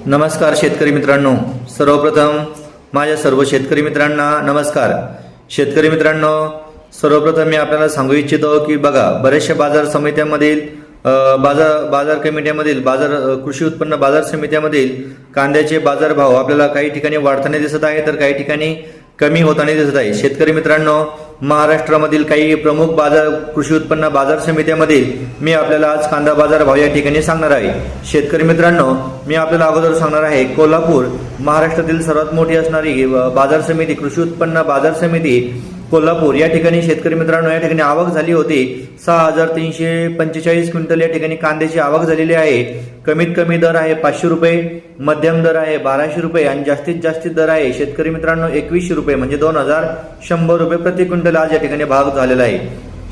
नमस्कार शेतकरी मित्रांनो, सर्वप्रथम माझ्या सर्व शेतकरी मित्रांना नमस्कार। शेतकरी मित्रांनो, सर्वप्रथम मी आपल्याला सांगू इच्छितो की बघा, बऱ्याचशा बाजार समित्यांमधील बाजार कमिट्यामधील कृषी उत्पन्न बाजार समित्यामधील कांद्याचे बाजारभाव आपल्याला काही ठिकाणी वाढताना दिसत आहे, तर काही ठिकाणी कमी होताना दिसत आहे। शेतकरी मित्रांनो, महाराष्ट्रामधील काही प्रमुख कृषी उत्पन्न बाजार समित्यामधील मी आपल्याला आज कांदा बाजार भाव या ठिकाणी सांगणार आहे। शेतकरी मित्रांनो, मी आपल्याला अगोदर सांगणार आहे कोल्हापूर, महाराष्ट्रातील सर्वात मोठी असणारी बाजार समिती, कृषी उत्पन्न बाजार समिती कोल्हापूर या ठिकाणी शेतकरी मित्रांनो या ठिकाणी आवक झाली होती 6,345 क्विंटल या ठिकाणी कांद्याची आवक झालेली आहे। कमीत कमी दर आहे 500 रुपये, मध्यम दर आहे 1200 रुपये आणि जास्तीत दर आहे शेतकरी मित्रांनो 2100 रुपये, म्हणजे 2100 रुपये प्रति क्विंटल आज या ठिकाणी भाव झालेला आहे।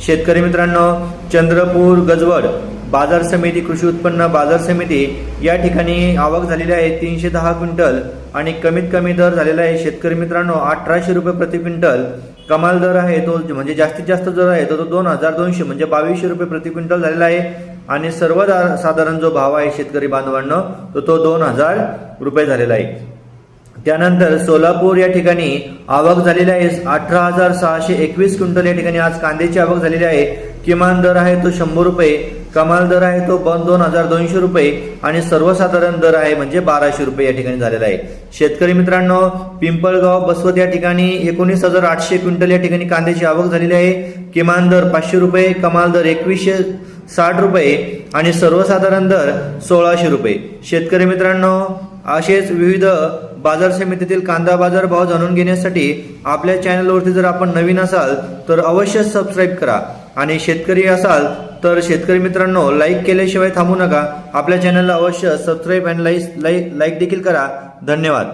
शेतकरी मित्रांनो, चंद्रपूर गजवड बाजार समिती, कृषी उत्पन्न बाजार समिती या ठिकाणी आवक झालेली आहे 310 क्विंटल आणि कमीत कमी दर झालेला आहे शेतकरी मित्रांनो 1800 रुपये प्रति क्विंटल। कमाल दर आहे तो म्हणजे जास्त दर आहे तो 2200 म्हणजे 2200 रुपये प्रति क्विंटल झालेला आहे आणि सर्वसाधारण जो भाव आहे शेतकरी बांधवांनो तो 2000 रुपये झालेला आहे। त्यानंतर सोलापूर या ठिकाणी आवक झालेली आहे 18,621 क्विंटल या ठिकाणी आज कांद्याची आवक झालेली आहे। किमान दर आहे तो 100 रुपये, कमाल दर आहे तो 2200 रुपये आणि सर्वसाधारण दर आहे म्हणजे 1200 रुपये या ठिकाणी झालेला आहे। शेतकरी मित्रांनो, पिंपळगाव बसवत या ठिकाणी 19,800 क्विंटल या ठिकाणी कांद्याची आवक झालेली आहे। किमान दर 500 रुपये, कमाल दर 2160 रुपये आणि सर्वसाधारण दर 1600 रुपये। शेतकरी मित्रांनो, असेच विविध बाजार समितीतील कांदा बाजार भाव जाणून घेण्यासाठी आपल्या चॅनलवरती जर आपण नवीन असाल तर अवश्य सबस्क्राईब करा आणि शेतकरी असाल तर शेतकरी मित्रांनो लाईक केल्याशिवाय थांबू नका। आपल्या चॅनलला अवश्य सबस्क्राईब आणि लाईक देखील करा। धन्यवाद।